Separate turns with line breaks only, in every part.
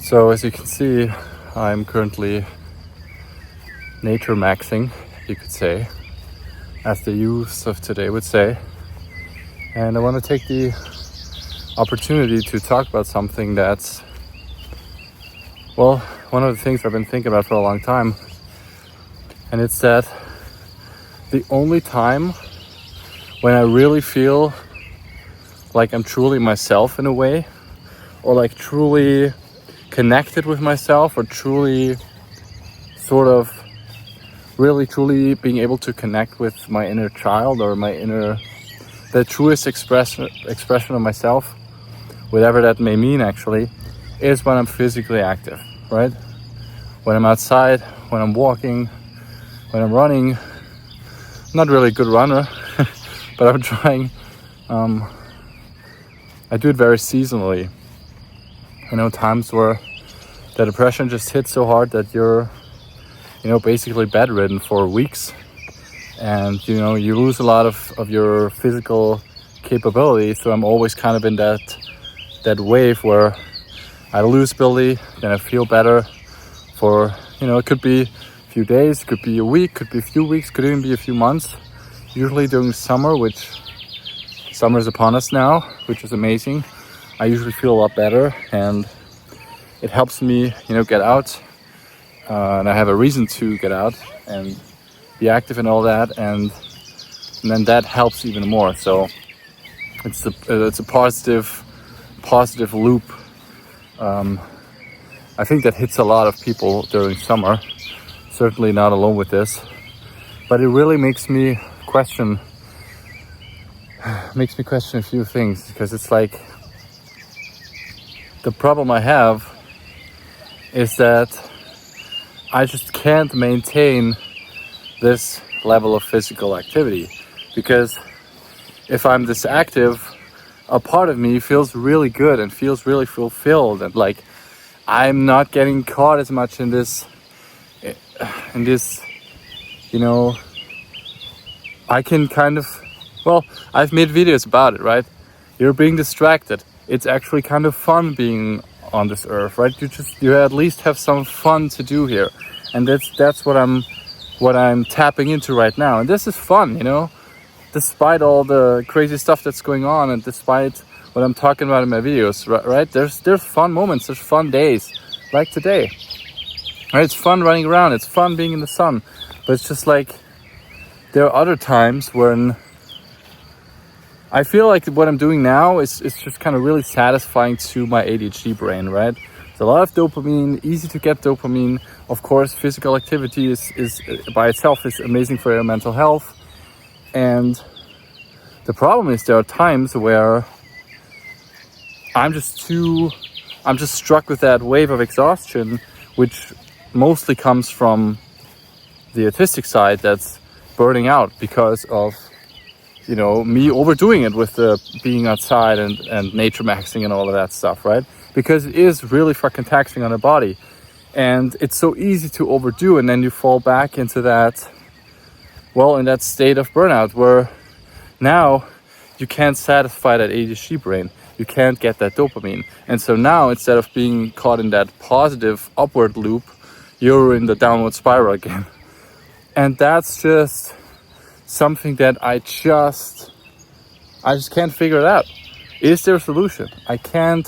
So as you can see, I'm currently nature maxing, you could say, as the youth of today would say. And I want to take the opportunity to talk about something that's, well, one of the things I've been thinking about for a long time. And it's that the only time when I really feel like I'm truly myself in a way, or like truly connected with myself, or truly sort of really truly being able to connect with my inner child, or the truest expression of myself, whatever that may mean actually, is when I'm physically active, right? When I'm outside, when I'm walking, when I'm running. I'm not really a good runner, but I'm trying. I do it very seasonally. Times where the depression just hits so hard that you're, basically bedridden for weeks, and you lose a lot of your physical capability. So I'm always kind of in that wave where I lose ability, then I feel better for it could be a few days, could be a week, could be a few weeks, could even be a few months. Usually during summer, which summer is upon us now, which is amazing, I usually feel a lot better, and it helps me get out, and I have a reason to get out and be active and all that, and then that helps even more. So it's a positive loop. I think that hits a lot of people during summer. Certainly not alone with this, but it really makes me question a few things, because it's like the problem I have is that I just can't maintain this level of physical activity, because if I'm this active, a part of me feels really good and feels really fulfilled, and like I'm not getting caught as much in this I can kind of, I've made videos about it, right? You're being distracted. It's actually kind of fun being on this earth, right? You at least have some fun to do here, and that's what I'm tapping into right now. And this is fun, despite all the crazy stuff that's going on, and despite what I'm talking about in my videos, right? There's fun moments, there's fun days, like today. Right? It's fun running around, it's fun being in the sun, but it's just like there are other times when I feel like what I'm doing now is just kind of really satisfying to my ADHD brain, right? There's a lot of dopamine, easy to get dopamine. Of course, physical activity is by itself is amazing for your mental health. And the problem is there are times where I'm just struck with that wave of exhaustion, which mostly comes from the autistic side that's burning out because of me overdoing it with the being outside and nature maxing and all of that stuff, right? Because it is really fucking taxing on the body, and it's so easy to overdo, and then you fall back into that, in that state of burnout where now you can't satisfy that ADHD brain, you can't get that dopamine, and so now instead of being caught in that positive upward loop, you're in the downward spiral again. And that's just something that I just can't figure it out. Is there a solution? I can't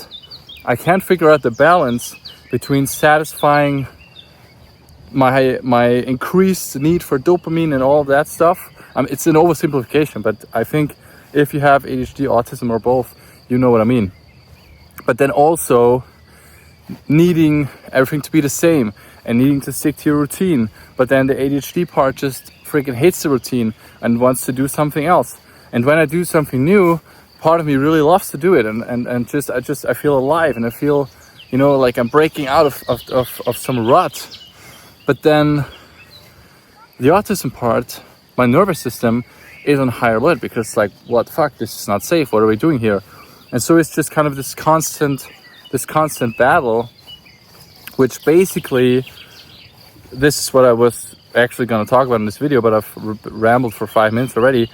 figure out the balance between satisfying my increased need for dopamine and all of that stuff. It's an oversimplification, but I think if you have ADHD, autism, or both, you know what I mean. But then also needing everything to be the same and needing to stick to your routine, but then the ADHD part just freaking hates the routine and wants to do something else. And when I do something new, part of me really loves to do it, and I feel alive, and I feel like I'm breaking out of some rut. But then the autism part, my nervous system, is on higher alert, because like, what the fuck, this is not safe, what are we doing here? And so it's just kind of this constant battle, which basically, this is what I was actually going to talk about in this video, but I've rambled for 5 minutes already.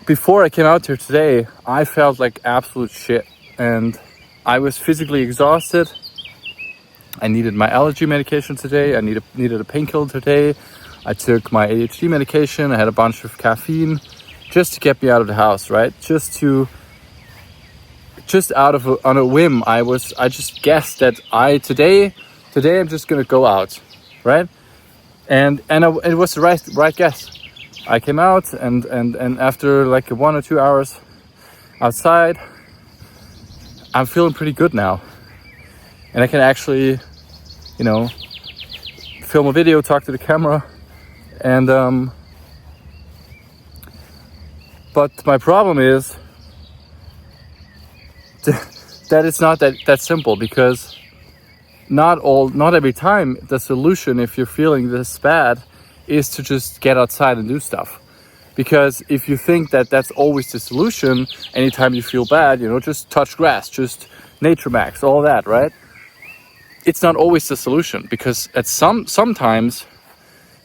Before I came out here today, I felt like absolute shit, and I was physically exhausted. I needed my allergy medication today. I needed a painkiller today. I took my ADHD medication. I had a bunch of caffeine just to get me out of the house, right? On a whim, I just guessed that today I'm just gonna go out, right? It was the right guess. I came out and after like 1 or 2 hours outside, I'm feeling pretty good now, and I can actually, film a video, talk to the camera, and but my problem is that it's not that simple, because not every time the solution, if you're feeling this bad, is to just get outside and do stuff. Because if you think that that's always the solution, anytime you feel bad, just touch grass, just nature max, all that, right? It's not always the solution, because at sometimes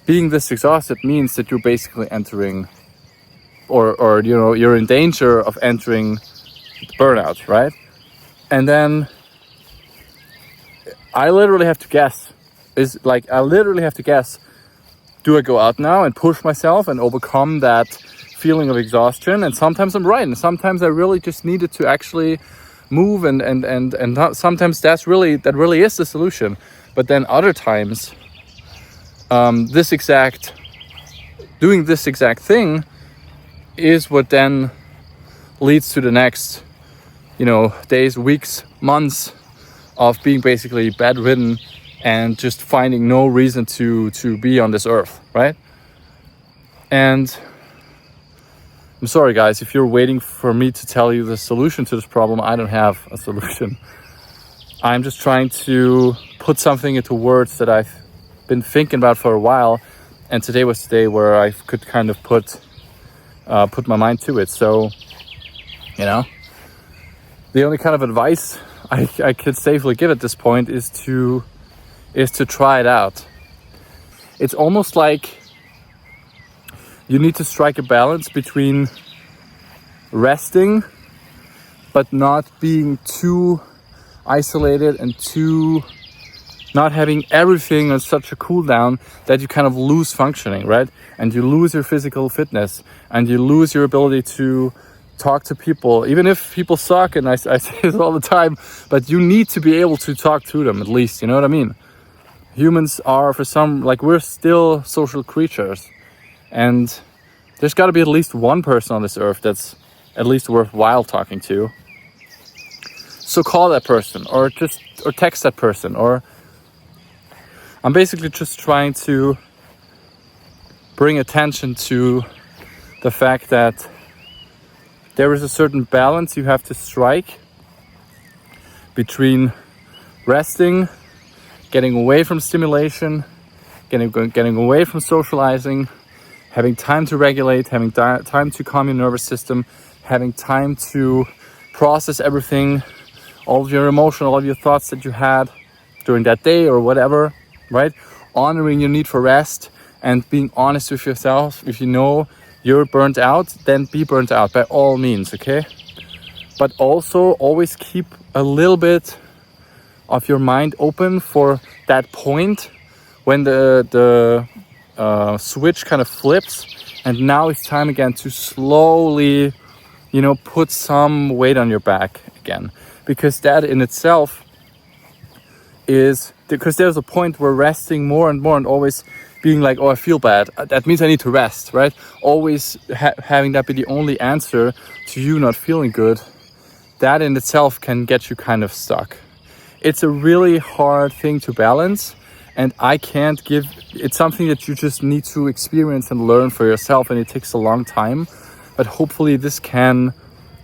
being this exhausted means that you're basically entering, or you're in danger of entering burnout, right? And then I literally have to guess. Do I go out now and push myself and overcome that feeling of exhaustion? And sometimes I'm right, and sometimes I really just needed to actually move, and sometimes that really is the solution. But then other times, doing this exact thing is what then leads to the next, days, weeks, months of being basically bedridden and just finding no reason to be on this earth, right? And I'm sorry, guys, if you're waiting for me to tell you the solution to this problem. I don't have a solution. I'm just trying to put something into words that I've been thinking about for a while, and today was the day where I could kind of put my mind to it. So, the only kind of advice I could safely give at this point is to try it out. It's almost like you need to strike a balance between resting but not being too isolated and not having everything on such a cool down that you kind of lose functioning, right? And you lose your physical fitness, and you lose your ability to talk to people, even if people suck, and I say this all the time, but you need to be able to talk to them at least, you know what I mean? Humans are, we're still social creatures, and there's got to be at least one person on this earth that's at least worthwhile talking to. So call that person, or text that person, or I'm basically just trying to bring attention to the fact that there is a certain balance you have to strike between resting, getting away from stimulation, getting away from socializing, having time to regulate, having time to calm your nervous system, having time to process everything, all of your emotion, all of your thoughts that you had during that day or whatever, right? Honoring your need for rest and being honest with yourself. If you know you're burnt out, then be burnt out by all means, okay? But also always keep a little bit of your mind open for that point when the switch kind of flips, and now it's time again to slowly, put some weight on your back again. Because that in itself is, because there's a point where resting more and more and always being like, oh, I feel bad, that means I need to rest, right? Always having that be the only answer to you not feeling good, that in itself can get you kind of stuck. It's a really hard thing to balance, and it's something that you just need to experience and learn for yourself, and it takes a long time. But hopefully this can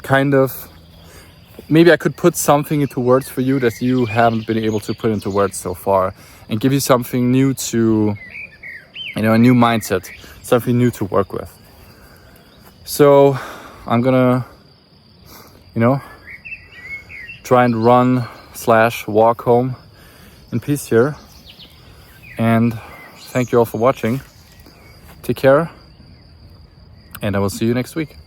kind of, maybe I could put something into words for you that you haven't been able to put into words so far, and give you something new to, a new mindset, something new to work with. So I'm gonna, try and run/walk home in peace here. And thank you all for watching. Take care, and I will see you next week.